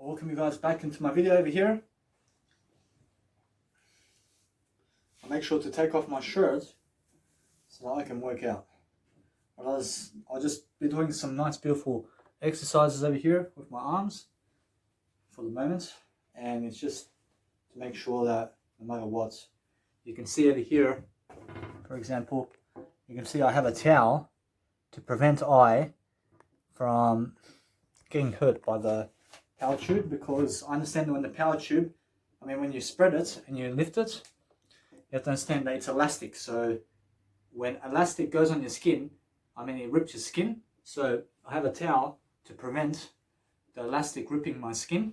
Welcome you guys back into my video over here. I'll make sure to take off my shirt so that I can work out. Otherwise, I'll just be doing some nice beautiful exercises over here with my arms for the moment, and it's just to make sure that no matter what, you can see over here, for example, you can see I have a towel to prevent I from getting hurt by the power tube, because I understand that when the power tube, when you spread it and you lift it, you have to understand that it's elastic. So when elastic goes on your skin, it rips your skin. So I have a towel to prevent the elastic ripping my skin.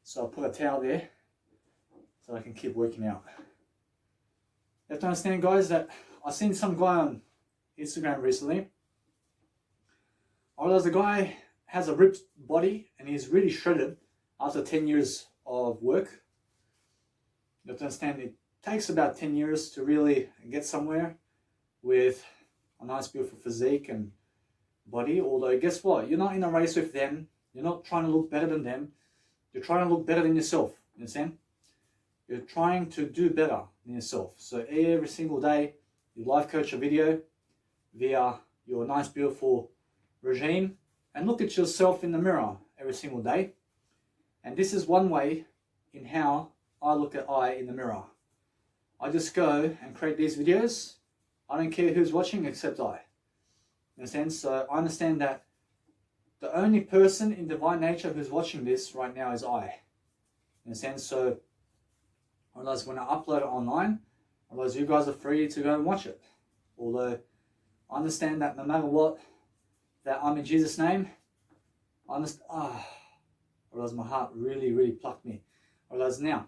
So I'll put a towel there so I can keep working out. You have to understand, guys, that I've seen some guy on Instagram recently. I realized the guy has a ripped body and he's really shredded after 10 years of work. You have to understand it takes about 10 years to really get somewhere with a nice beautiful physique and body. Although guess what, you're not in a race with them, you're not trying to look better than them, you're trying to look better than yourself. You understand? You're trying to do better than yourself. So every single day you life coach a video via your nice beautiful regime, and look at yourself in the mirror every single day. And this is one way in how I look at I in the mirror. I just go and create these videos. I don't care who's watching except I. Understand? So I understand that the only person in divine nature who's watching this right now is I. Understand? So I realize when I upload it online, I realize you guys are free to go and watch it. Although I understand that no matter what, that I'm in Jesus' name, I understand. I realize my heart really plucked me. I realize now.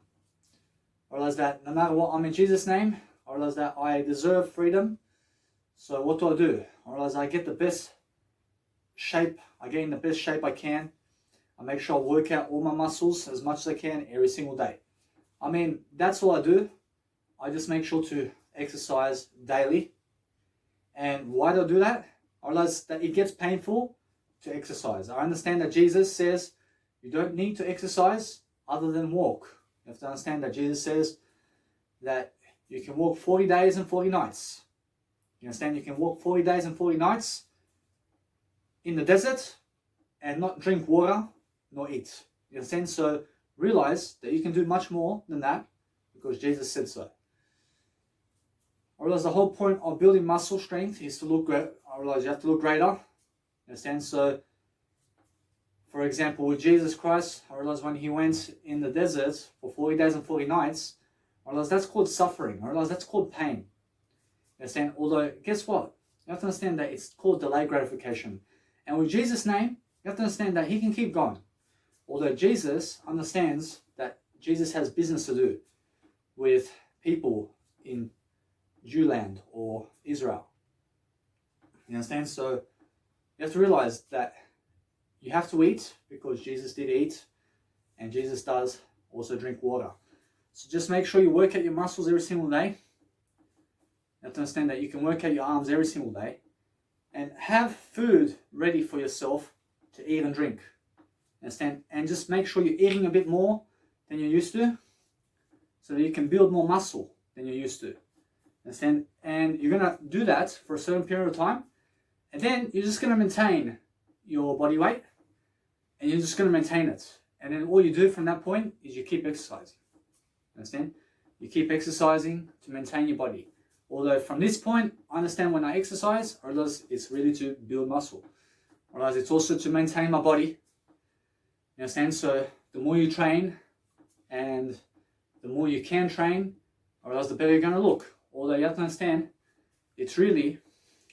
I realize that no matter what, I'm in Jesus' name. I realize that I deserve freedom. So what do? I realize I get the best shape. I get in the best shape I can. I make sure I work out all my muscles as much as I can every single day. That's all I do. I just make sure to exercise daily. And why do I do that? I realize that it gets painful to exercise. I understand that Jesus says you don't need to exercise other than walk. You have to understand that Jesus says that you can walk 40 days and 40 nights. You understand? You can walk 40 days and 40 nights in the desert and not drink water nor eat. You understand? So realize that you can do much more than that because Jesus said so. I realize the whole point of building muscle strength is to look great. I realize you have to look greater. Understand? So, for example, with Jesus Christ, I realize when he went in the desert for 40 days and 40 nights, I realize that's called suffering. I realize that's called pain. Understand? Although, guess what? You have to understand that it's called delayed gratification. And with Jesus' name, you have to understand that he can keep going. Although Jesus understands that Jesus has business to do with people in Jewland or Israel. You understand? So you have to realize that you have to eat because Jesus did eat, and Jesus does also drink water. So just make sure you work out your muscles every single day. You have to understand that you can work out your arms every single day, and have food ready for yourself to eat and drink. Understand? And just make sure you're eating a bit more than you used to, so that you can build more muscle than you used to. Understand? And you're going to do that for a certain period of time, and then you're just going to maintain your body weight, and you're just going to maintain it. And then all you do from that point is you keep exercising. Understand? You keep exercising to maintain your body. Although from this point, I understand when I exercise, I realize it's really to build muscle. I realize it's also to maintain my body. You understand? So the more you train and the more you can train, I realize the better you're going to look. Although you have to understand,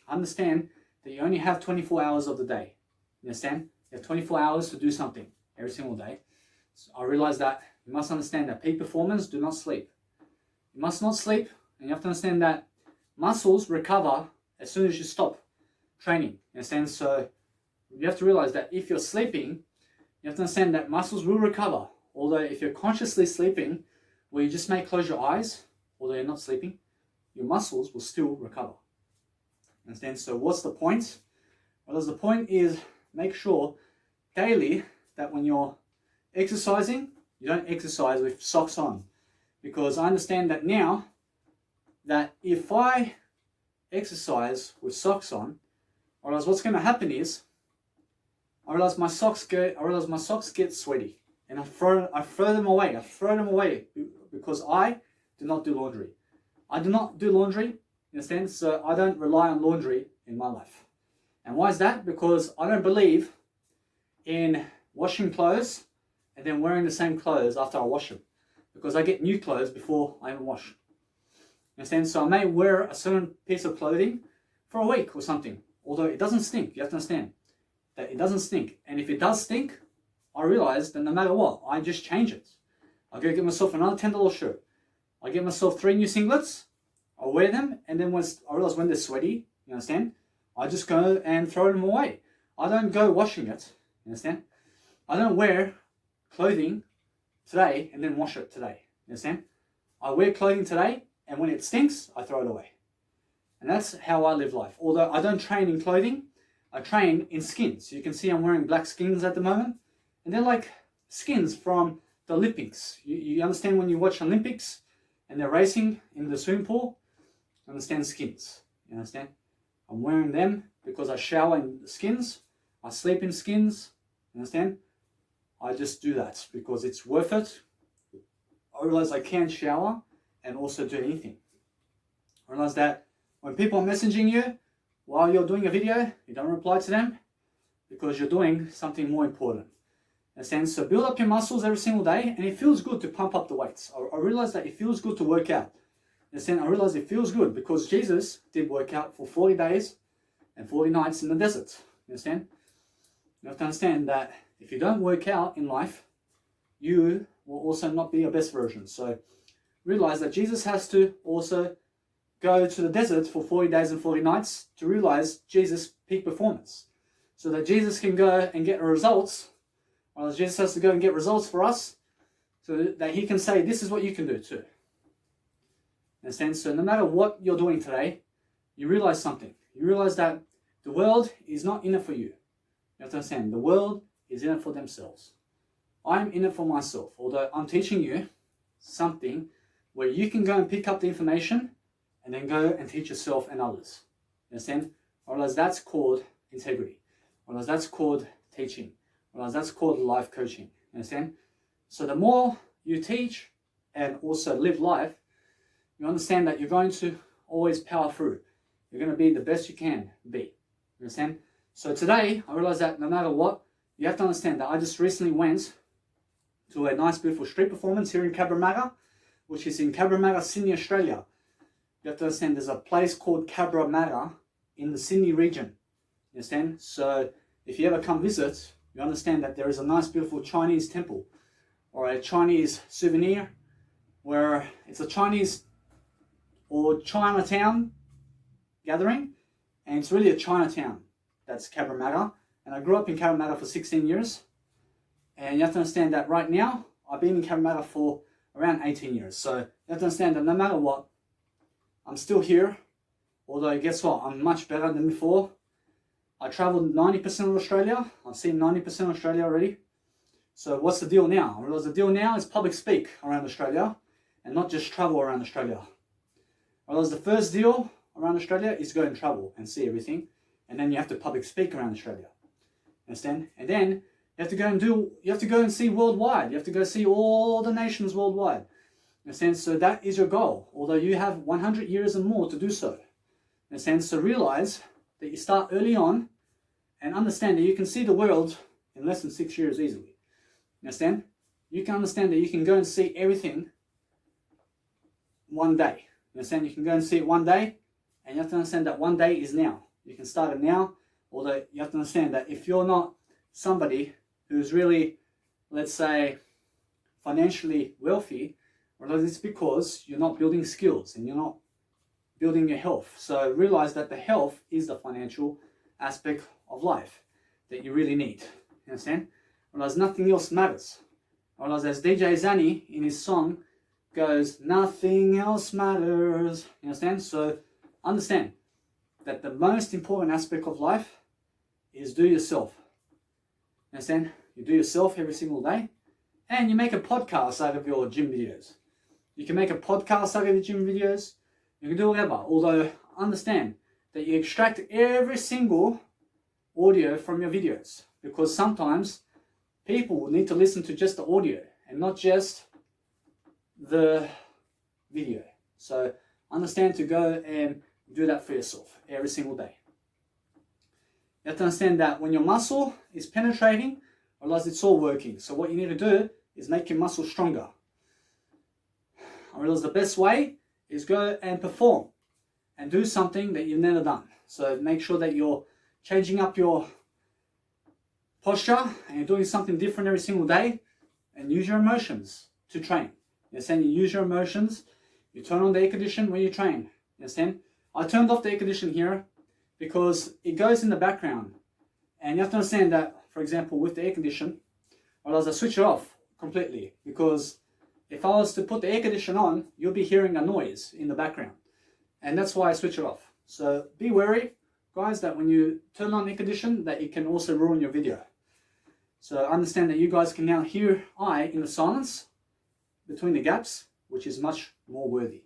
understand that you only have 24 hours of the day. You understand? You have 24 hours to do something every single day. So I realize that you must understand that peak performers do not sleep. You must not sleep, and you have to understand that muscles recover as soon as you stop training. You understand? So you have to realize that if you're sleeping, you have to understand that muscles will recover. Although if you're consciously sleeping, where you just may close your eyes, although you're not sleeping, your muscles will still recover. Understand? So what's the point? Well, the point is make sure daily that when you're exercising, you don't exercise with socks on. Because I understand that now, that if I exercise with socks on, I realize what's going to happen is, I realize my socks get sweaty, and I throw them away because I do not do laundry. I do not do laundry, you understand? So I don't rely on laundry in my life. And why is that? Because I don't believe in washing clothes and then wearing the same clothes after I wash them. Because I get new clothes before I even wash. You understand? So I may wear a certain piece of clothing for a week or something. Although it doesn't stink. You have to understand that it doesn't stink. And if it does stink, I realize that no matter what, I just change it. I go get myself another $10 shirt. I get myself 3 new singlets. I wear them, and then once I realize when they're sweaty, you understand, I just go and throw them away. I don't go washing it, you understand? I don't wear clothing today and then wash it today, you understand? I wear clothing today, and when it stinks, I throw it away. And that's how I live life. Although I don't train in clothing, I train in skins. So you can see I'm wearing black skins at the moment, and they're like skins from the Olympics. You understand when you watch Olympics and they're racing in the swimming pool? You understand skins. You understand? I'm wearing them because I shower in skins. I sleep in skins. You understand? I just do that because it's worth it. I realize I can shower and also do anything. I realize that when people are messaging you while you're doing a video, you don't reply to them because you're doing something more important. Understand? So build up your muscles every single day, and it feels good to pump up the weights. I realize that it feels good to work out. Understand? I realize it feels good because Jesus did work out for 40 days and 40 nights in the desert. You understand? You have to understand that if you don't work out in life, you will also not be your best version. So realize that Jesus has to also go to the desert for 40 days and 40 nights to realize Jesus' peak performance. So that Jesus can go and get results. Well, Jesus has to go and get results for us so that he can say, this is what you can do too. Understand? So no matter what you're doing today, you realize something. You realize that the world is not in it for you. You have to understand, the world is in it for themselves. I'm in it for myself, although I'm teaching you something where you can go and pick up the information and then go and teach yourself and others. You understand? Otherwise, that's called integrity. Otherwise, that's called teaching. Otherwise, that's called life coaching. You understand? So the more you teach and also live life, you understand that you're going to always power through. You're going to be the best you can be. You understand? So today, I realize that no matter what, you have to understand that I just recently went to a nice, beautiful street performance here in Cabramatta, which is in Cabramatta, Sydney, Australia. You have to understand there's a place called Cabramatta in the Sydney region. You understand? So if you ever come visit, you understand that there is a nice, beautiful Chinese temple or a Chinese souvenir where it's a Chinese or Chinatown gathering, and it's really a Chinatown. That's Cabramatta, and I grew up in Cabramatta for 16 years, and you have to understand that right now I've been in Cabramatta for around 18 years. So you have to understand that no matter what, I'm still here, although guess what, I'm much better than before. I traveled 90% of Australia. I've seen 90% of Australia already. So what's the deal now? I realize the deal now is public speak around Australia and not just travel around Australia. I realize the first deal around Australia is go and travel and see everything, and then you have to public speak around Australia. Understand? And then you have to go and see worldwide. You have to go see all the nations worldwide. Understand? So that is your goal, although you have 100 years and more to do so. Understand? So realize that you start early on and understand that you can see the world in less than 6 years easily. Understand? You can understand that you can go and see everything one day. Understand? You can go and see it one day, and you have to understand that one day is now. You can start it now, although you have to understand that if you're not somebody who's really, let's say, financially wealthy, well, it's because you're not building skills and you're not building your health. So realize that the health is the financial aspect of life that you really need. You understand? Realize nothing else matters. Realize as DJ Zani in his song goes, nothing else matters. You understand? So understand that the most important aspect of life is do yourself. You understand? You do yourself every single day. And you make a podcast out of your gym videos. You can make a podcast out of your gym videos. You can do whatever. Although, understand that you extract every single audio from your videos. Because sometimes people need to listen to just the audio and not just the video. So, understand to go and do that for yourself every single day. You have to understand that when your muscle is penetrating, otherwise it's all working. So what you need to do is make your muscle stronger. I realize the best way is go and perform and do something that you've never done. So make sure that you're changing up your posture and you're doing something different every single day, and use your emotions to train. You understand? You use your emotions. You turn on the air condition when you train. You understand? I turned off the air condition here because it goes in the background. And you have to understand that, for example, with the air condition, I switch it off completely, because if I was to put the air condition on, you'll be hearing a noise in the background. And that's why I switch it off. So be wary, guys, that when you turn on the air condition, that it can also ruin your video. So understand that you guys can now hear I in the silence between the gaps, which is much more worthy.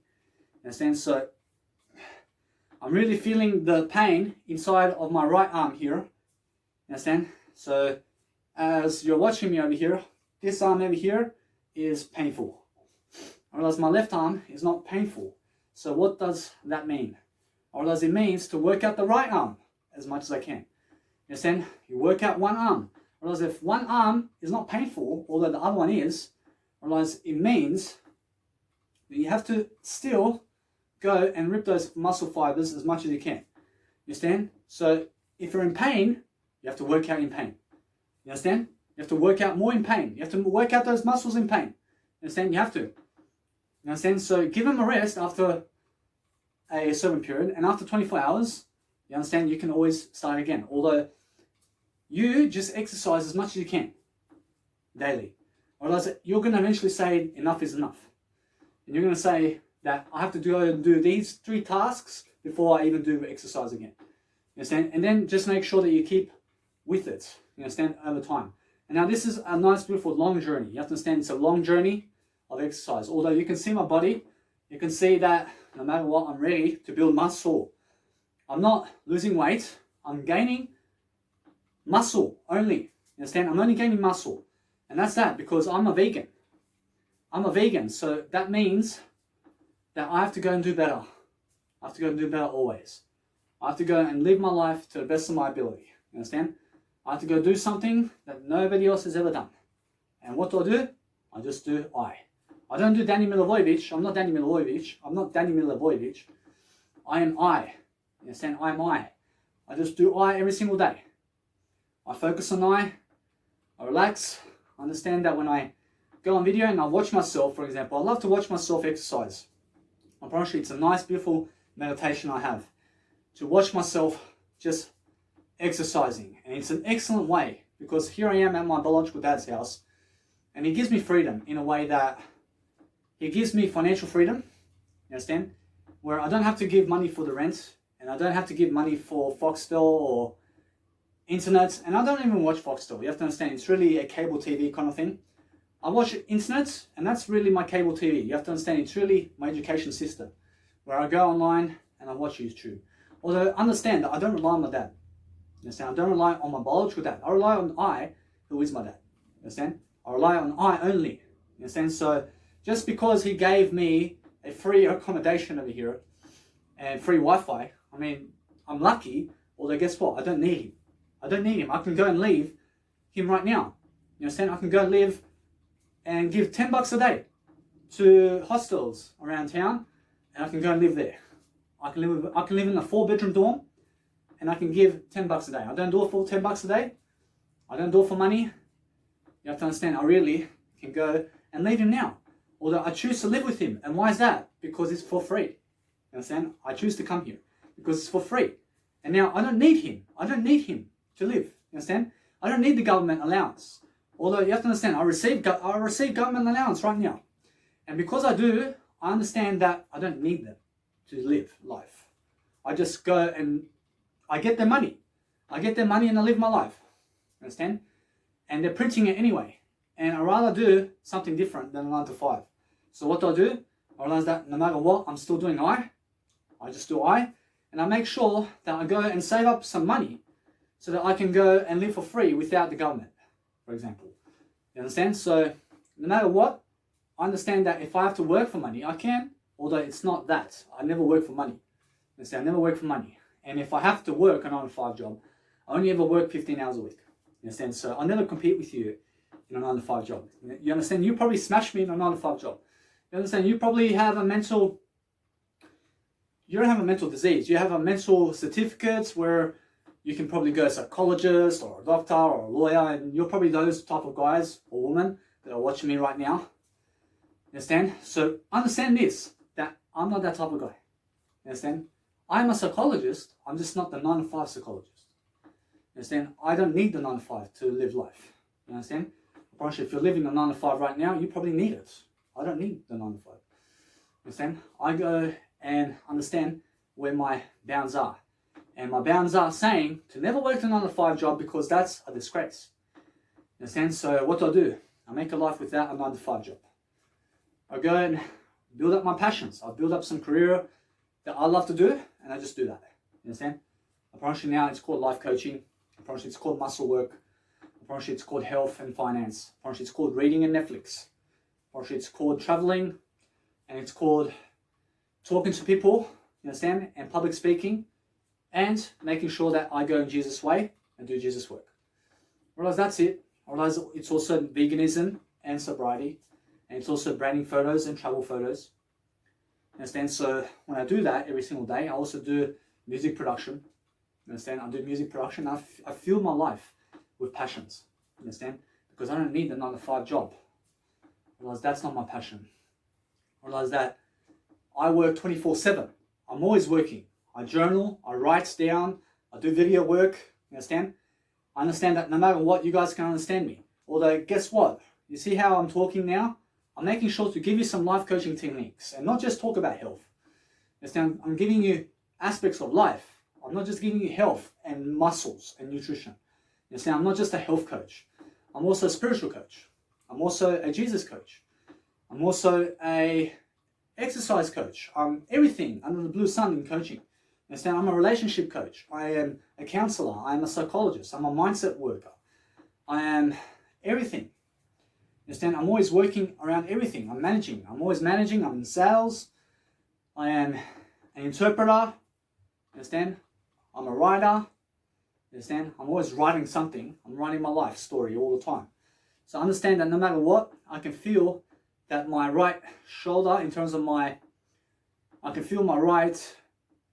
Understand? So I'm really feeling the pain inside of my right arm here. Understand? So as you're watching me over here, this arm over here is painful. Whereas my left arm is not painful. So what does that mean? Or does it means to work out the right arm as much as I can. You understand? You work out one arm. Whereas if one arm is not painful, although the other one is, whereas it means that you have to still go and rip those muscle fibers as much as you can. You understand? So if you're in pain, you have to work out in pain. You understand? You have to work out more in pain. You have to work out those muscles in pain. You understand? You have to. You understand? So give them a rest after a certain period, and after 24 hours, you understand, you can always start again. Although you just exercise as much as you can daily. Otherwise, you're going to eventually say enough is enough. And you're going to say that I have to do these 3 tasks before I even do exercise again. You understand? And then just make sure that you keep with it. You understand? Over time. And now this is a nice, beautiful, long journey. You have to understand it's a long journey of exercise. Although you can see my body, you can see that no matter what, I'm ready to build muscle. I'm not losing weight. I'm gaining muscle only. You understand? I'm only gaining muscle. And that's that, because I'm a vegan. I'm a vegan. So that means that I have to go and do better. I have to go and do better always. I have to go and live my life to the best of my ability. You understand? I have to go do something that nobody else has ever done. And what do? I just do I. I don't do Danny Milivojevic. I'm not Danny Milivojevic. I'm not Danny Milivojevic. I am I. You understand? I am I. I just do I every single day. I focus on I relax. I understand that when I go on video and I watch myself, for example, I love to watch myself exercise. I promise you, it's a nice, beautiful meditation I have. To watch myself just exercising. And it's an excellent way, because here I am at my biological dad's house, and he gives me freedom in a way that he gives me financial freedom, you understand? Where I don't have to give money for the rent, and I don't have to give money for Foxtel or internet, and I don't even watch Foxtel. You have to understand, it's really a cable TV kind of thing. I watch internet, and that's really my cable TV. You have to understand, it's really my education system, where I go online and I watch YouTube. Although understand that I don't rely on my dad. You understand? I don't rely on my biological dad. I rely on I, who is my dad. You understand? I rely on I only. You understand? So just because he gave me a free accommodation over here and free Wi-Fi, I mean, I'm lucky. Although guess what? I don't need him. I don't need him. I can go and leave him right now. You understand? I can go live and give $10 a day to hostels around town, and I can go and live there. I can live in a 4-bedroom dorm, and I can give $10 a day. I don't do it for $10 a day. I don't do it for money. You have to understand, I really can go and leave him now. Although I choose to live with him. And why is that? Because it's for free. You understand? I choose to come here because it's for free. And now I don't need him. I don't need him to live. You understand? I don't need the government allowance. Although you have to understand, I receive government allowance right now. And because I do, I understand that I don't need them to live life. I just go and I get their money. I get their money and I live my life. Understand? And they're printing it anyway. and I'd rather do something different than a 9 to 5. So what do? I realize that no matter what, I'm still doing I just do I, and I make sure that I go and save up some money so that I can go and live for free without the government, for example. You understand? So no matter what, I understand that if I have to work for money, I can, although it's not that. I never work for money. You understand? I never work for money. And if I have to work a 9 to 5 job, I only ever work 15 hours a week. You understand? So I'll never compete with you in a 9 to 5 job. You understand? You probably smash me in a 9 to 5 job. You understand? You probably have a mental... You don't have a mental disease. You have a mental certificate where you can probably go to a psychologist or a doctor or a lawyer, and you're probably those type of guys or women that are watching me right now. You understand? So understand this, that I'm not that type of guy. You understand? I'm a psychologist. I'm just not the 9 to 5 psychologist. You understand? I don't need the 9 to 5 to live life. You understand? Probably if you're living the 9 to 5 right now, you probably need it. I don't need the 9 to 5. You understand? I go and understand where my bounds are. And my bounds are saying to never work the 9 to 5 job because that's a disgrace. You understand? So what do? I make a life without a 9 to 5 job. I go and build up my passions. I build up some career that I love to do, and I just do that. You understand? I promise you now it's called life coaching. I promise you it's called muscle work. I promise you it's called health and finance. I promise you it's called reading and Netflix. I promise you it's called traveling, and it's called talking to people, you understand, and public speaking, and making sure that I go in Jesus' way and do Jesus' work. I realize that's it. I realize it's also veganism and sobriety, and it's also branding photos and travel photos. You understand? So when I do that every single day, I also do music production. You understand? I do music production. I fuel my life with passions. You understand? Because I don't need the 9 to 5 job. I realize that's not my passion. I realize that I work 24/7. I'm always working. I journal, I write down, I do video work. You understand? I understand that no matter what, you guys can understand me. Although, guess what? You see how I'm talking now? I'm making sure to give you some life coaching techniques and not just talk about health. You understand? I'm giving you aspects of life. I'm not just giving you health and muscles and nutrition. You understand? I'm not just a health coach. I'm also a spiritual coach. I'm also a Jesus coach. I'm also a exercise coach. I'm everything under the blue sun in coaching. You understand? I'm a relationship coach. I am a counselor. I am a psychologist. I'm a mindset worker. I am everything. You understand? I'm always working around everything. I'm managing. I'm always managing. I'm in sales. I am an interpreter. You understand? I'm a writer. You understand? I'm always writing something. I'm writing my life story all the time. So understand that no matter what, I can feel that my right shoulder, in terms of I can feel my right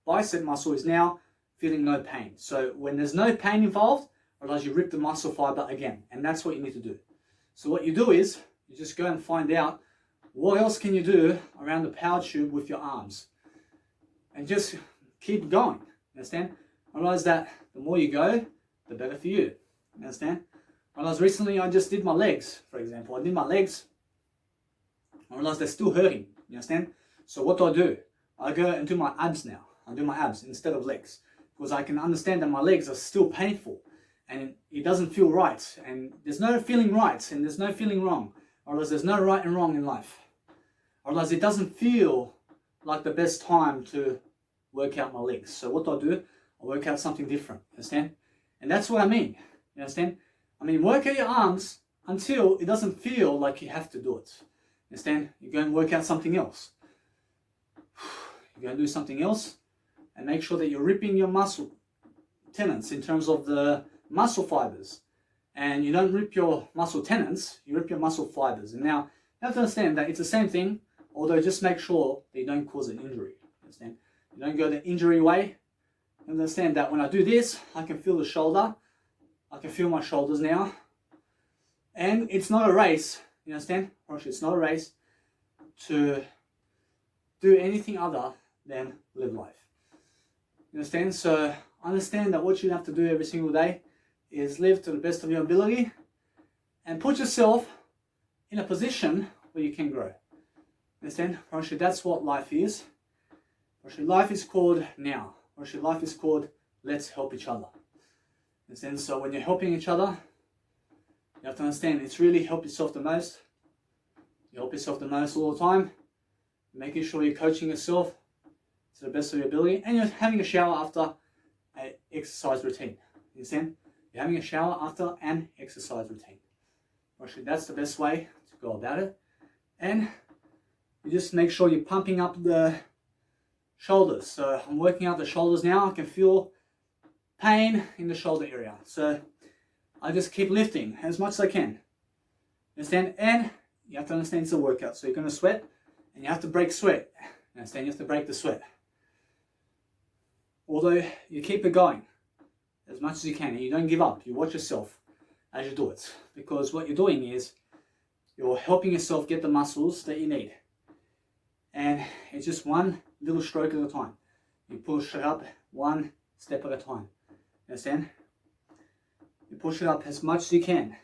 bicep muscle is now feeling no pain. So when there's no pain involved, realize you rip the muscle fiber again. And that's what you need to do. So what you do is, you just go and find out what else can you do around the power tube with your arms. And just keep going, understand? I realize that the more you go, the better for you, understand? I realized recently I just did my legs, for example. I did my legs. I realized they're still hurting, you understand? So what do? I go and do my abs now. I do my abs instead of legs. Because I can understand that my legs are still painful. And it doesn't feel right. And there's no feeling right. And there's no feeling wrong. I realize there's no right and wrong in life. I realize it doesn't feel like the best time to work out my legs. So what do? I work out something different, understand? And that's what I mean, you understand? I mean, work out your arms until it doesn't feel like you have to do it. Understand? You go and work out something else. You go and do something else and make sure that you're ripping your muscle tendons in terms of the muscle fibers. And you don't rip your muscle tendons, you rip your muscle fibers. And now, you have to understand that it's the same thing, although just make sure that you don't cause an injury. Understand? You don't go the injury way. Understand that when I do this, I can feel the shoulder. I can feel my shoulders now. And it's not a race, you understand? It's not a race to do anything other than live life. You understand? So understand that what you have to do every single day is live to the best of your ability and put yourself in a position where you can grow. Understand? That's what life is. Life is called now. Life is called let's help each other. Understand? So when you're helping each other, you You have to understand, it's really help yourself the most. You help yourself the most all the time. Making sure you're coaching yourself to the best of your ability, and you're having a shower after an exercise routine. You understand? You're having a shower after an exercise routine. Actually, that's the best way to go about it. And you just make sure you're pumping up the shoulders. So I'm working out the shoulders now. I can feel pain in the shoulder area. So I just keep lifting as much as I can. Understand? And you have to understand it's a workout. So you're going to sweat, and you have to break sweat. Understand? You have to break the sweat. Although you keep it going as much as you can, and you don't give up. You watch yourself as you do it, because what you're doing is you're helping yourself get the muscles that you need, and it's just one little stroke at a time. You push it up one step at a time. Understand? You push it up as much as you can.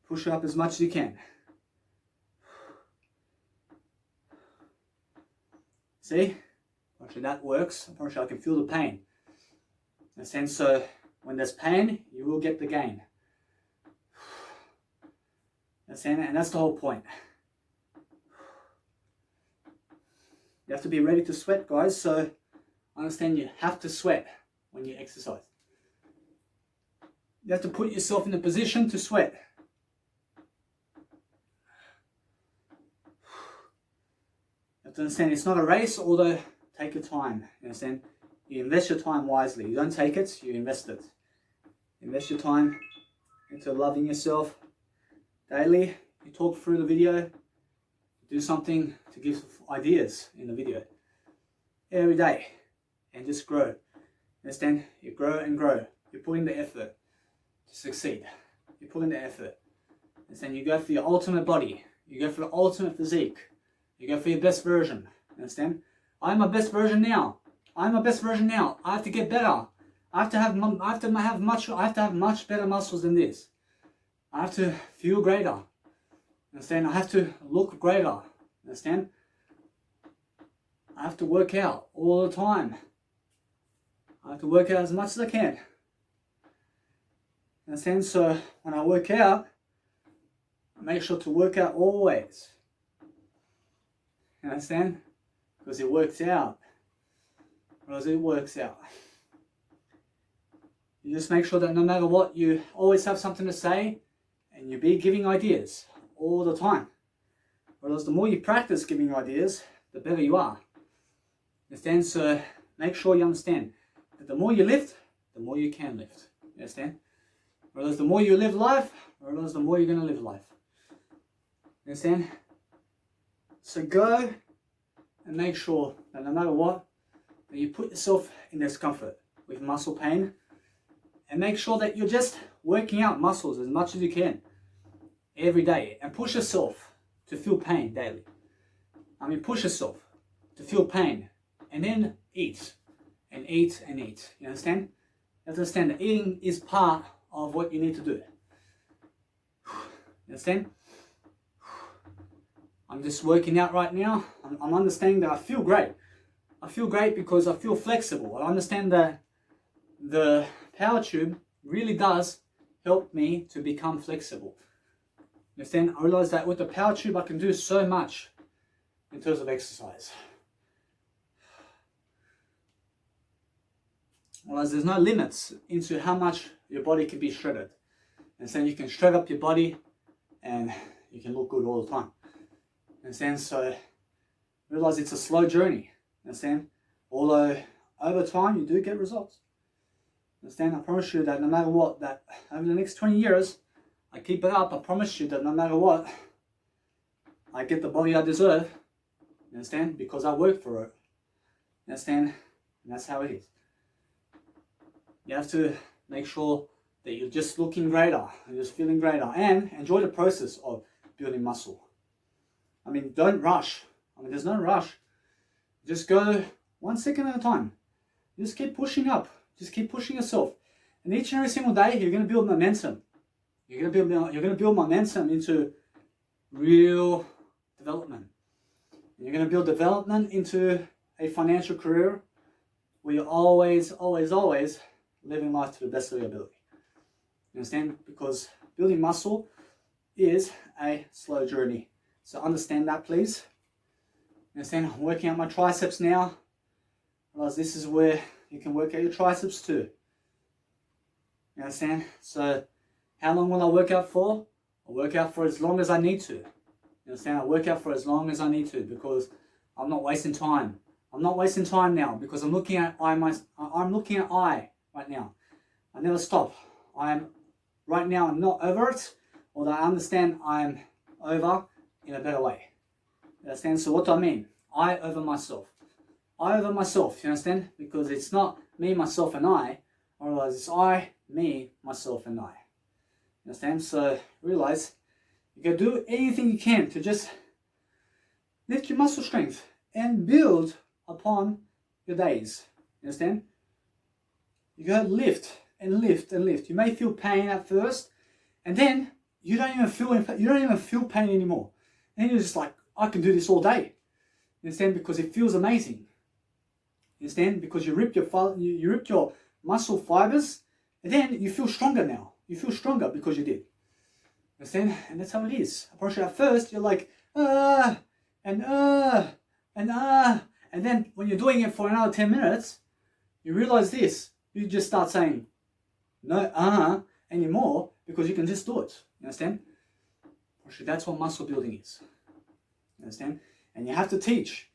Push it up as much as you can. See? Actually, that works. I'm pretty sure I can feel the pain. Understand? So when there's pain, you will get the gain. Understand? And that's the whole point. You have to be ready to sweat, guys. So understand, you have to sweat when you exercise. You have to put yourself in a position to sweat. You have to understand, it's not a race, although take your time. You understand? You invest your time wisely. You don't take it, you invest it. Invest your time into loving yourself daily. You talk through the video. Do something to give ideas in the video every day, and just grow. Understand? You grow and grow. You put in the effort to succeed. You put in the effort. Understand? You go for your ultimate body. You go for the ultimate physique. You go for your best version. Understand? I'm my best version now. I'm my best version now. I have to get better. I have to have much better muscles than this. I have to feel greater. Understand? I have to look greater. Understand? I have to work out all the time. I have to work out as much as I can. Understand? So when I work out, I make sure to work out always. Understand? Because it works out. Because it works out. You just make sure that no matter what, you always have something to say, and you be giving ideas all the time. Whereas the more you practice giving ideas, the better you are. Understand? So make sure you understand that the more you lift, the more you can lift. Understand? Whereas the more you live life, whereas the more you're going to live life. Understand? So go and make sure that no matter what, that you put yourself in discomfort with muscle pain, and make sure that you're just working out muscles as much as you can every day, and push yourself to feel pain daily. I mean, push yourself to feel pain, and then eat and eat and eat. You understand? You have to understand that eating is part of what you need to do. You understand? I'm just working out right now. I'm understanding that I feel great. I feel great because I feel flexible. I understand that the power tube really does help me to become flexible. You understand? I realize that with the power tube I can do so much in terms of exercise. Whereas there's no limits into how much your body can be shredded. And so you can shred up your body and you can look good all the time. Understand? So realize it's a slow journey. Understand? Although over time you do get results. Understand? I promise you that no matter what, that over the next 20 years, I keep it up. I promise you that no matter what, I get the body I deserve. Understand? Because I work for it. Understand? And that's how it is. You have to make sure that you're just looking greater, and just feeling greater, and enjoy the process of building muscle. I mean, don't rush. I mean, there's no rush. Just go 1 second at a time. Just keep pushing up. Just keep pushing yourself. And each and every single day, you're going to build momentum. You're going to build momentum into real development. You're going to build development into a financial career where you're always living life to the best of your ability. You understand? Because building muscle is a slow journey. So understand that, please. You understand? I'm working out my triceps now. Realize this is where you can work out your triceps too. You understand? So how long will I work out for? I'll work out for as long as I need to. You understand? I'll work out for as long as I need to because I'm not wasting time. I'm not wasting time now because I'm looking at I right now. I never stop. I'm right now, I'm not over it, although I understand I'm over in a better way. You understand? So what do I mean? I over myself. I over myself, you understand? Because it's not me, myself, and I. I realize it's I, me, myself, and I. You understand? So realize you can do anything you can to just lift your muscle strength and build upon your days. You understand? You gotta lift and lift and lift. You may feel pain at first, and then you don't even feel pain anymore. And you're just like, I can do this all day. You understand? Because it feels amazing. You understand? Because you ripped your muscle fibers, and then you feel stronger now. You feel stronger because you did. You understand? And that's how it is. Approach at first, you're like, and then when you're doing it for another 10 minutes, you realize this. You just start saying, no, anymore, because you can just do it. You understand? That's what muscle building is. You understand? And you have to teach.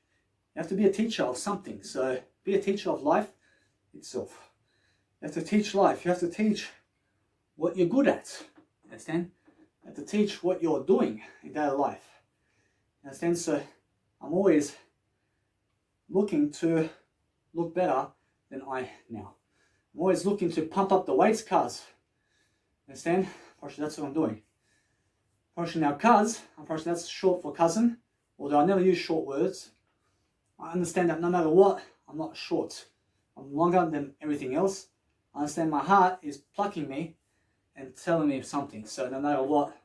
You have to be a teacher of something. So be a teacher of life itself. You have to teach life. You have to teach what you're good at. You understand? You have to teach what you're doing in daily life. You understand? So I'm always looking to look better than I now. I'm always looking to pump up the weights, cuz. Understand? That's what I'm doing. Now, cuz, that's short for cousin. Although I never use short words. I understand that no matter what, I'm not short. I'm longer than everything else. I understand my heart is plucking me and telling me something. So no matter what,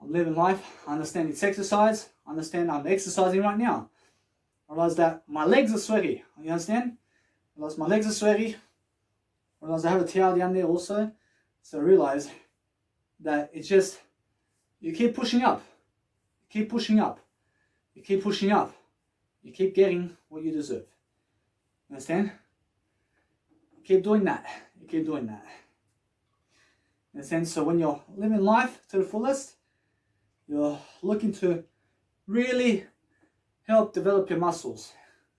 I'm living life. I understand it's exercise. I understand I'm exercising right now. I realize that my legs are sweaty. You understand? I realize my legs are sweaty. I realize I have a towel down there also. So I realize that it's just, you keep pushing up. You keep pushing up. You keep pushing up. You keep getting what you deserve. You understand? You keep doing that. You keep doing that. In a sense, so when you're living life to the fullest, you're looking to really help develop your muscles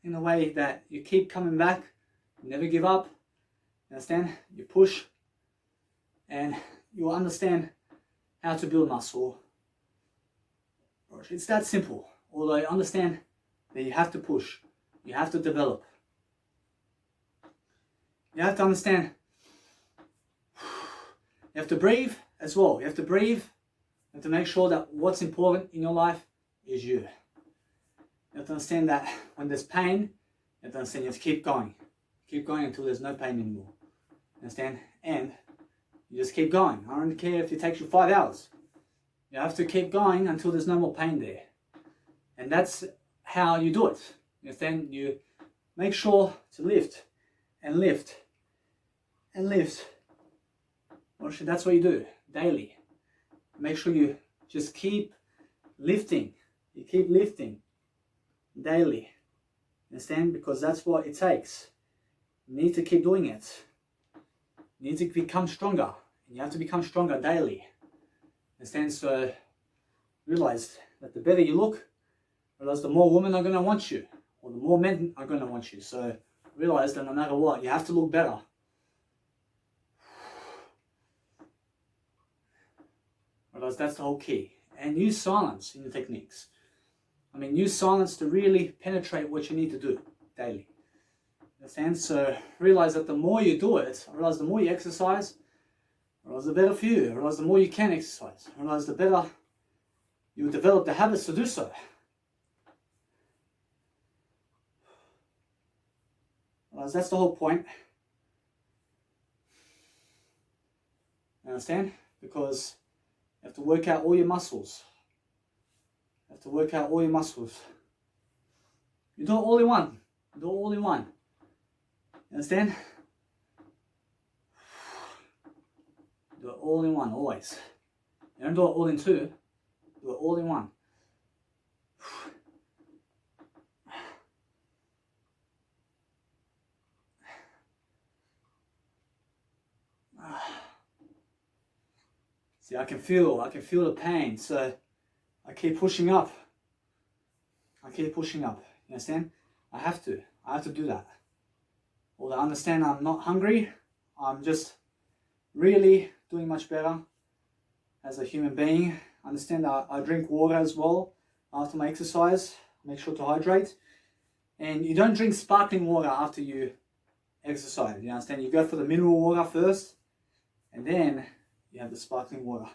in a way that you keep coming back, you never give up. You understand? You push, and you understand how to build muscle. It's that simple. Although I understand that you have to push, you have to develop. You have to understand, you have to breathe as well. You have to breathe. You have to make sure that what's important in your life is you. You have to understand that when there's pain, you have to understand you have to keep going. Keep going until there's no pain anymore. Understand? And you just keep going. I don't care if it takes you 5 hours. You have to keep going until there's no more pain there. And that's how you do it. You understand? You make sure to lift and lift and lift. Or that's what you do daily. Make sure you just keep lifting. You keep lifting daily. Understand? Because that's what it takes. You need to keep doing it. You need to become stronger. You have to become stronger daily. Understand? So realize that the better you look, realize the more women are going to want you, or the more men are going to want you. So realize that no matter what, you have to look better. Realize that's the whole key. And use silence in the techniques. I mean, use silence to really penetrate what you need to do daily. Understand? So realize that the more you do it, realize the more you exercise, realize the better for you. Realize the more you can exercise. Realize the better you develop the habits to do so. Realize that's the whole point. Understand? Because you have to work out all your muscles. You have to work out all your muscles. You do it all in one. You do it all in one. You understand? Do it all in one, always. You don't do it all in two, do it all in one. See, I can feel the pain, so I keep pushing up. I keep pushing up, you understand? I have to do that. Although I understand I'm not hungry, I'm just really doing much better as a human being. I understand that I drink water as well after my exercise, make sure to hydrate. And you don't drink sparkling water after you exercise, you understand? You go for the mineral water first, and then you have the sparkling water.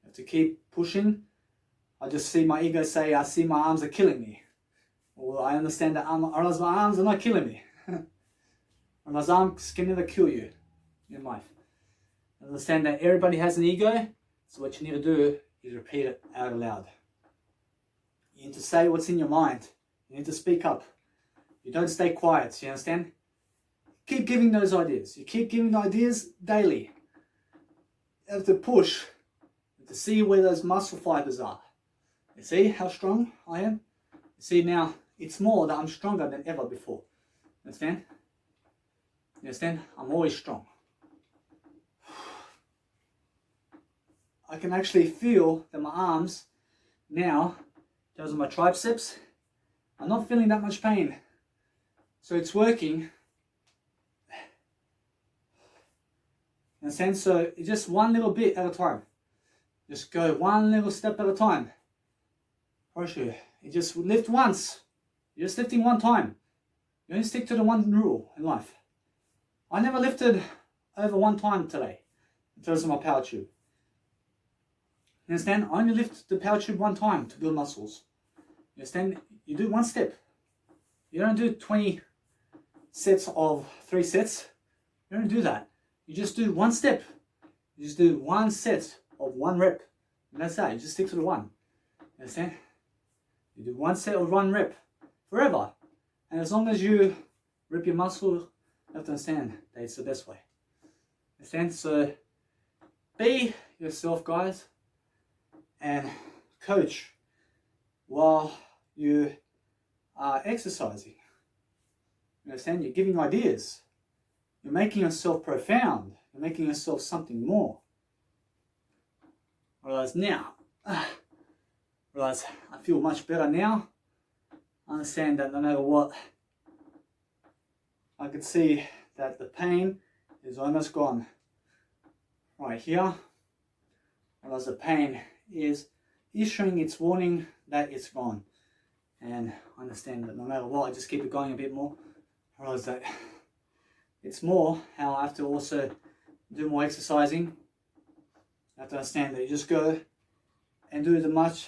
You have to keep pushing. I just see my ego say, I see my arms are killing me. Or I understand that my arms are not killing me. And my arms can never kill you in life. I understand that everybody has an ego, so what you need to do is repeat it out loud. You need to say what's in your mind. You need to speak up. You don't stay quiet, you understand? Keep giving those ideas. You keep giving the ideas daily. You have to push to see where those muscle fibers are. You see how strong I am? You see now, it's more that I'm stronger than ever before. You understand? You understand? I'm always strong. I can actually feel that my arms now, those are my triceps, I'm not feeling that much pain. So it's working. You understand? So it's just one little bit at a time. Just go one little step at a time. You just lift once. You're just lifting one time. You only stick to the one rule in life. I never lifted over one time today in terms of my power tube. You understand? I only lift the power tube one time to build muscles. You understand? You do one step. You don't do 20 sets of 3 sets. You don't do that. You just do one step. You just do one set of 1 rep. And that's that. You just stick to the one. You understand? You do 1 set of 1 rep forever. And as long as you rip your muscle, you have to understand that it's the best way. Understand? So be yourself, guys, and coach while you are exercising. You understand? You're giving ideas. You're making yourself profound. You're making yourself something more. Whereas now, realize I feel much better now. I understand that no matter what, I can see that the pain is almost gone. Right here, whereas the pain is issuing its warning that it's gone. And I understand that no matter what, I just keep it going a bit more. I realize that it's more how I have to also do more exercising. I have to understand that you just go and do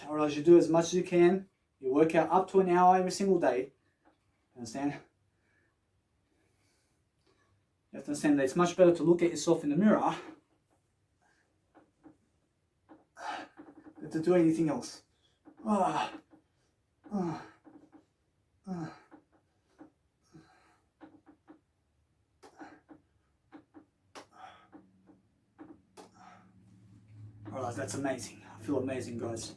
or else you do as much as you can. You work out up to an hour every single day. Understand? You have to understand that it's much better to look at yourself in the mirror than to do anything else. Alright, that's amazing. I feel amazing, guys.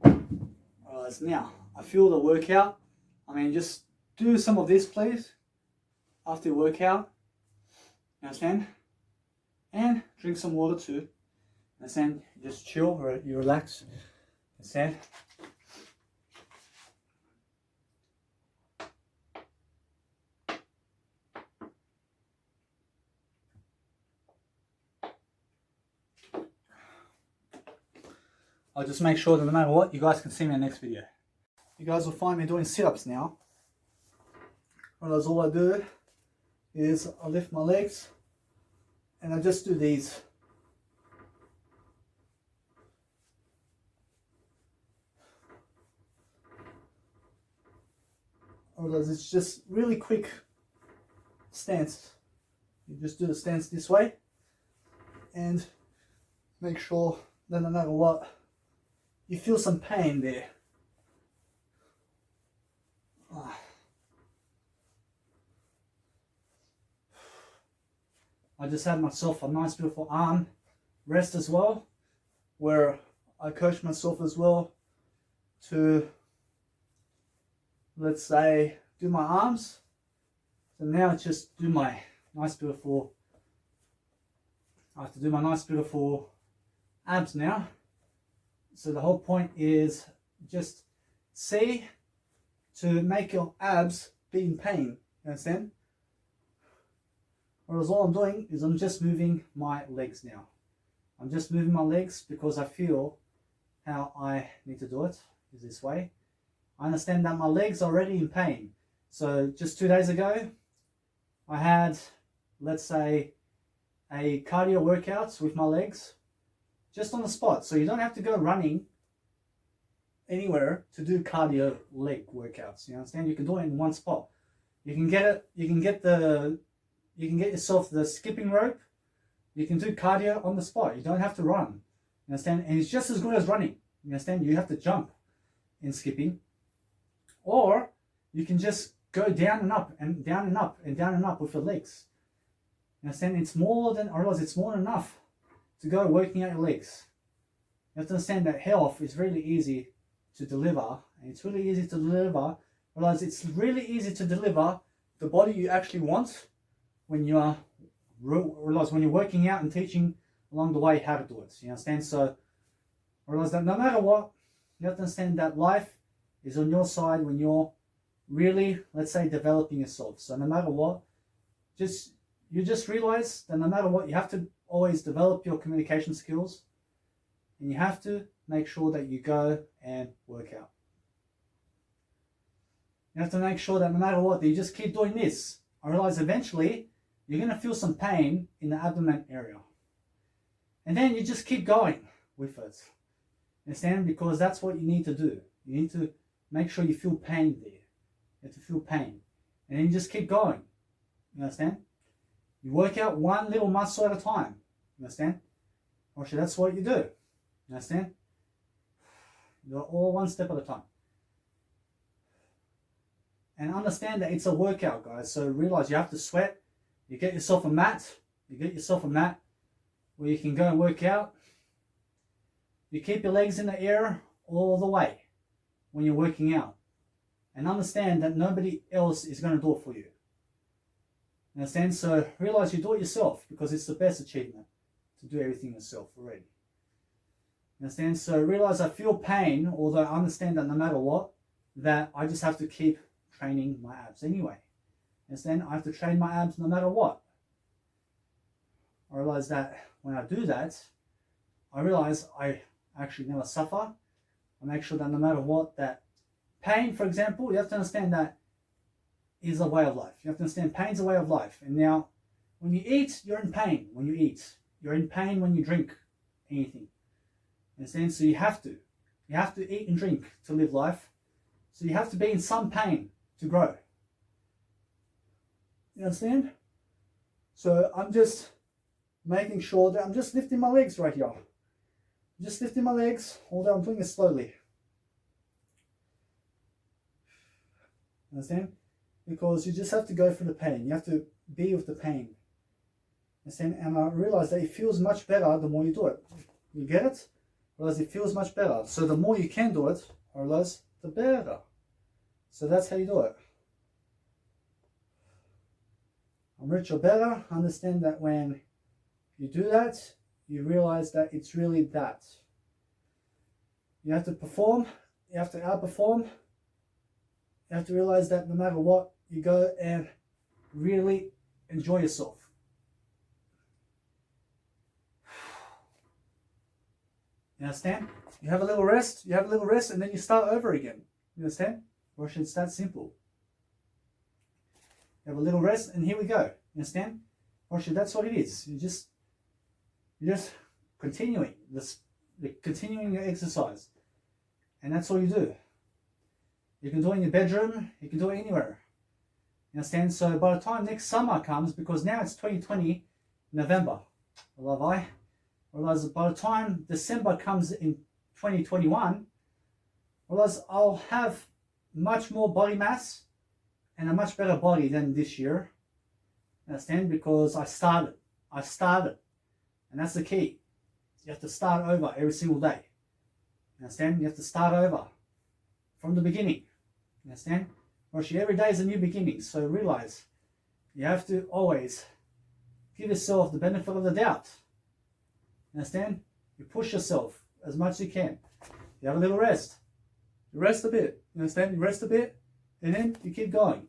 Alright, now I feel the workout. I mean, just do some of this, please, after your workout. You understand? And drink some water too. Understand? Just chill, or you relax. Understand? I'll just make sure that no matter what, you guys can see me in the next video. You guys will find me doing sit-ups now. Whereas all I do is I lift my legs and I just do these. Whereas it's just really quick stance. You just do the stance this way and make sure that no matter what, you feel some pain there. I just had myself a nice beautiful arm rest as well, where I coach myself as well to, let's say, do my arms. So now it's just do my nice beautiful, I have to do my nice beautiful abs now. So the whole point is just see to make your abs be in pain, you understand? Whereas all I'm doing is I'm just moving my legs now. I'm just moving my legs because I feel how I need to do it is this way. I understand that my legs are already in pain. So just 2 days ago, I had, let's say, a cardio workout with my legs just on the spot. So you don't have to go running anywhere to do cardio leg workouts. You understand? You can do it in one spot. You can get yourself the skipping rope. You can do cardio on the spot. You don't have to run. You understand? And it's just as good as running. You understand? You have to jump in skipping. Or you can just go down and up and down and up and down and up with your legs. You understand? It's more than enough to go working out your legs. You have to understand that health is really easy to deliver. And it's really easy to deliver. Realize it's really easy to deliver the body you actually want when you are realize when you're working out and teaching along the way how to do it. You understand? So realize that no matter what, you have to understand that life is on your side when you're really, let's say, developing yourself. So no matter what, you just realize that no matter what, you have to always develop your communication skills, and you have to make sure that you go and work out. You have to make sure that no matter what, that you just keep doing this. I realize eventually you're going to feel some pain in the abdomen area. And then you just keep going with it. Understand? Because that's what you need to do. You need to make sure you feel pain there. You have to feel pain. And then you just keep going. You understand? You work out one little muscle at a time. You understand? Or actually, that's what you do. You understand? You do it all one step at a time. And understand that it's a workout, guys. So realize you have to sweat. You get yourself a mat. Where you can go and work out. You keep your legs in the air all the way when you're working out. And understand that nobody else is going to do it for you. Understand? So realize you do it yourself because it's the best achievement to do everything yourself already. Understand? So realize I feel pain, although I understand that no matter what, that I just have to keep training my abs anyway. Understand? I have to train my abs no matter what. I realize that when I do that, I realize I actually never suffer. I make sure that no matter what, that pain, for example, you have to understand that is a way of life. You have to understand pain is a way of life. And now, when you eat, you're in pain when you eat. You're in pain when you drink anything. Understand? So you have to eat and drink to live life. So you have to be in some pain to grow. You understand? So I'm just making sure that I'm just lifting my legs right here. I'm just lifting my legs, although I'm doing it slowly. Understand? Because you just have to go through the pain. You have to be with the pain. Understand? And I realize that it feels much better the more you do it. You get it? I realize it feels much better. So the more you can do it, I realize the better. So that's how you do it. I'm rich or better. Understand that when you do that, you realize that it's really that. You have to perform. You have to outperform. You have to realize that no matter what, you go and really enjoy yourself. You understand? You have a little rest, and then you start over again. You understand? Or it's that simple. You have a little rest, and here we go. You understand? Or that's what it is. You're just continuing continuing your exercise, and that's all you do. You can do it in your bedroom. You can do it anywhere. You understand? So by the time next summer comes, because now it's 2020 November, I realize that by the time December comes in 2021, realize I'll have much more body mass and a much better body than this year. Understand? Because I started. And that's the key. You have to start over every single day. Understand? You have to start over from the beginning. Understand? Actually, every day is a new beginning. So realize you have to always give yourself the benefit of the doubt. Understand? You push yourself as much as you can. You have a little rest. You rest a bit. You understand? You rest a bit, and then you keep going.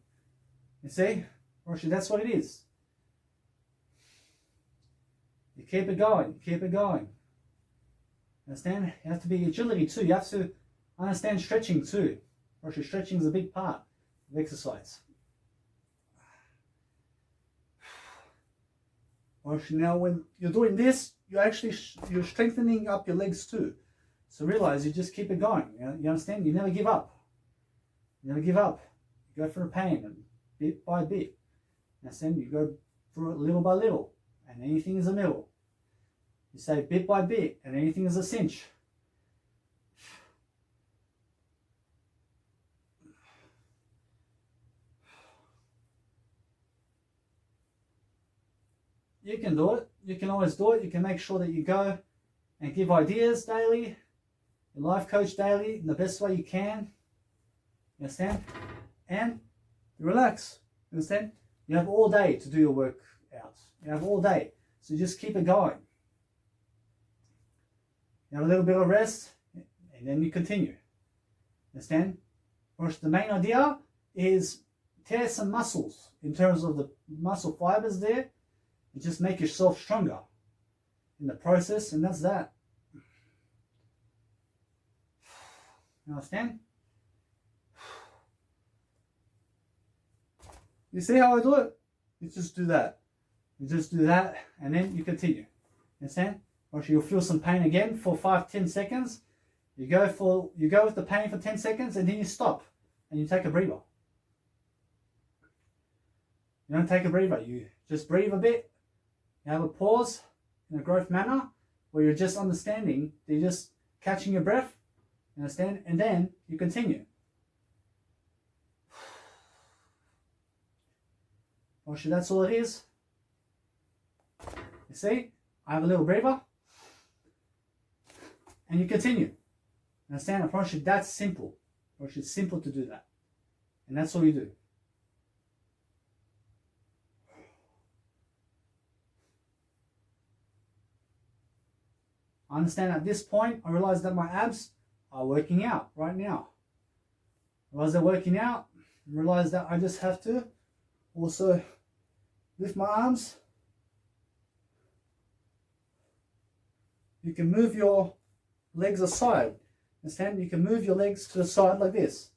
You see? Actually, that's what it is. You keep it going. You keep it going. Understand? You have to be agility too. You have to understand stretching too. Actually, stretching is a big part of exercise. Actually, now when you're doing this, you're strengthening up your legs too. So realize you just keep it going. You understand? You never give up. You never give up. You go through the pain and bit by bit. Understand? You go through it little by little, and anything is a middle. You say bit by bit, and anything is a cinch. You can do it. You can always do it. You can make sure that you go and give ideas daily, your life coach daily in the best way you can. You understand? And you relax. You understand? You have all day to do your work out. You have all day. So just keep it going. You have a little bit of rest, and then you continue. Understand? Which the main idea is tear some muscles in terms of the muscle fibers there, and just make yourself stronger in the process, and that's that. You understand? You see how I do it? You just do that. You just do that, and then you continue. Understand? Or you'll feel some pain again for 5-10 seconds. You go with the pain for 10 seconds, and then you stop, and you take a breather. You don't take a breather. You just breathe a bit. You have a pause in a growth manner where you're just understanding. You're just catching your breath. You understand? And then you continue. Actually, that's all it is. You see? I have a little breather. And you continue. Understand? Apparently, that's simple. Actually, it's simple to do that. And that's all you do. I understand at this point, I realize that my abs are working out right now. As they're working out, I realize that I just have to also lift my arms. You can move your legs aside. Understand? You can move your legs to the side like this.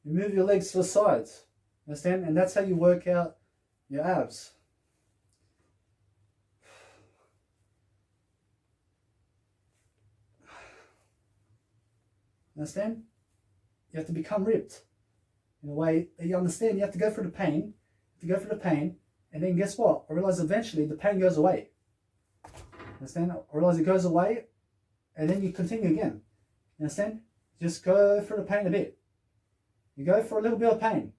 You move your legs to the sides. Understand? And that's how you work out your abs. Understand? You have to become ripped in a way that you understand. You have to go through the pain. You have to go through the pain, and then guess what? I realize eventually the pain goes away. Understand? I realize it goes away, and then you continue again. Understand? Just go through the pain a bit. You go for a little bit of pain,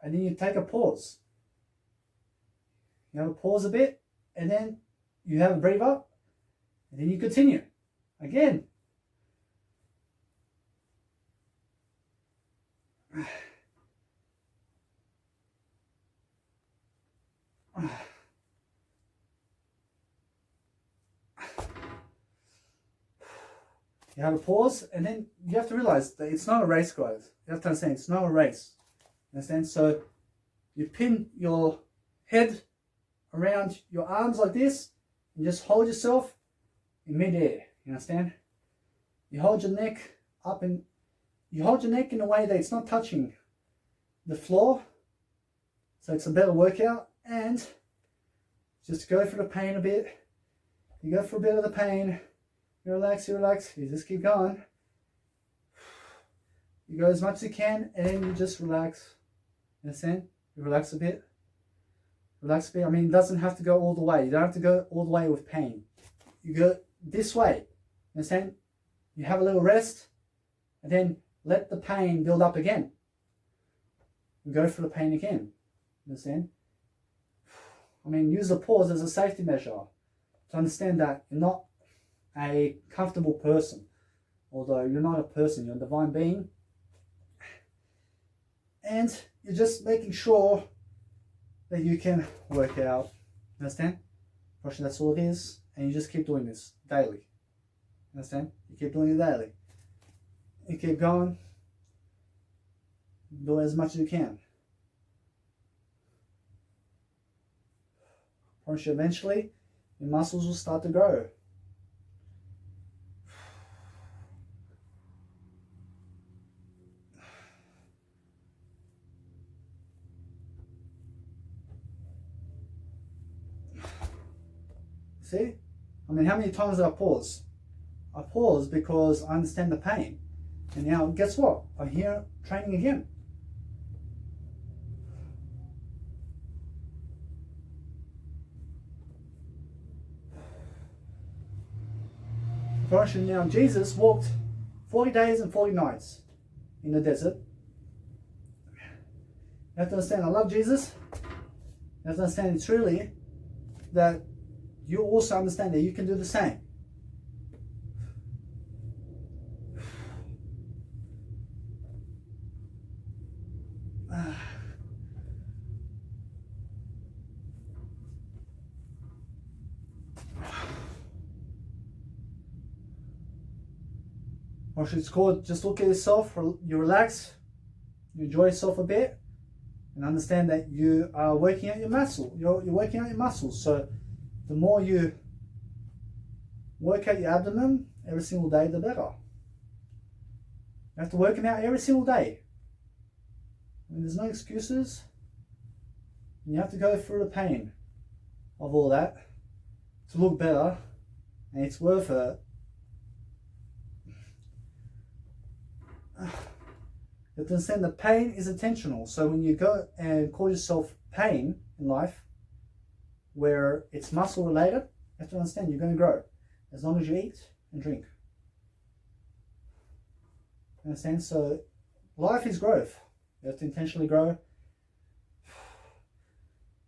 and then you take a pause. You have a pause a bit, and then you have a breather, and then you continue again. You have a pause, and then you have to realize that it's not a race, guys. You have to understand it's not a race. Understand? So you pin your head around your arms like this, and just hold yourself in mid-air. You understand? You hold your neck up, and you hold your neck in a way that it's not touching the floor, so it's a better workout. And just go for the pain a bit. You go for a bit of the pain. You relax, you just keep going. You go as much as you can, and then you just relax. Understand? You relax a bit. Relax a bit. I mean, it doesn't have to go all the way. You don't have to go all the way with pain. You go this way. Understand? you have a little rest, and then let the pain build up again. And go for the pain again. Understand? I mean, use the pause as a safety measure to understand that you're not a comfortable person. Although you're not a person, you're a divine being. And you're just making sure that you can work out. Understand? Actually, that's all it is. And you just keep doing this daily. Understand? You keep doing it daily. You keep going. Do it as much as you can. Eventually, your muscles will start to grow. See? I mean, how many times did I pause? I pause because I understand the pain. And now, guess what? I'm here training again. Now, Jesus walked 40 days and 40 nights in the desert. You have to understand, I love Jesus. You have to understand truly that you also understand that you can do the same. Or it's called, just look at yourself, you relax, you enjoy yourself a bit, and understand that you are working out your muscle. You're working out your muscles. So the more you work out your abdomen every single day, the better. You have to work them out every single day. I mean, there's no excuses. And you have to go through the pain of all that to look better, and it's worth it. You have to understand that pain is intentional. So when you go and call yourself pain in life, where it's muscle related, you have to understand you're going to grow as long as you eat and drink. Understand? So life is growth. You have to intentionally grow.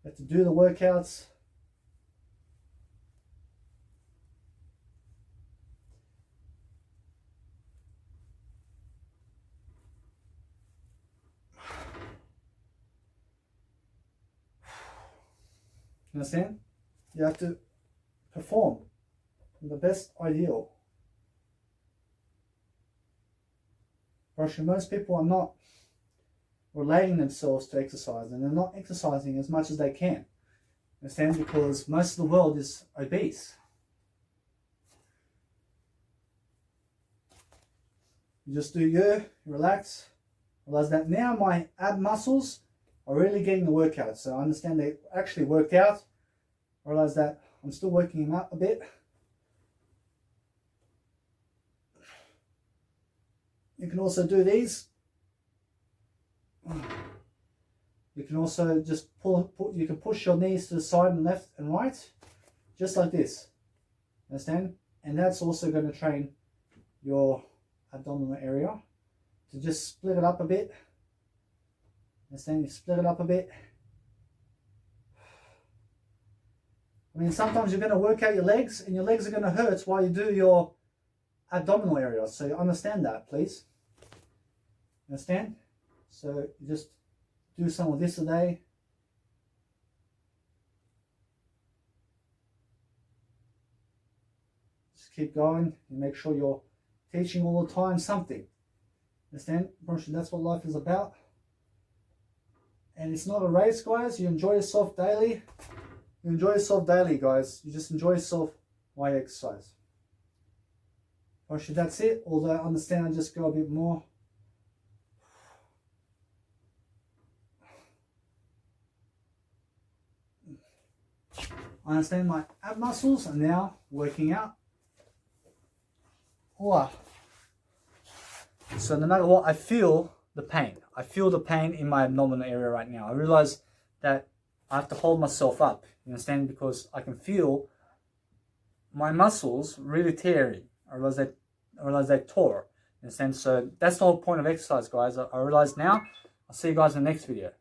You have to do the workouts. Understand? You have to perform the best ideal. Actually, most people are not relating themselves to exercise, and they're not exercising as much as they can. Understand? Because most of the world is obese. You just do you relax, realize that now my ab muscles are really getting the workout. So I understand they actually worked out. I realize that I'm still working them out a bit. You can also do these. You can also just you can push your knees to the side and left and right, just like this. Understand? And that's also going to train your abdominal area to just split it up a bit. Understand? You split it up a bit. I mean, sometimes you're going to work out your legs, and your legs are going to hurt while you do your abdominal area. So you understand that, please. Understand? So you just do some of this a day. Just keep going and make sure you're teaching all the time something. Understand? That's what life is about. And it's not a race, guys. You enjoy yourself daily. You enjoy yourself daily, guys. You just enjoy yourself while you exercise. Actually, that's it. Although I understand I just go a bit more. I understand my ab muscles are now working out. Wow. So no matter what, I feel the pain. I feel the pain in my abdominal area right now. I realize that I have to hold myself up. You understand? Because I can feel my muscles really tearing. I realize that I realized they tore in a sense. So that's the whole point of exercise, guys. I realize now. I'll see you guys in the next video.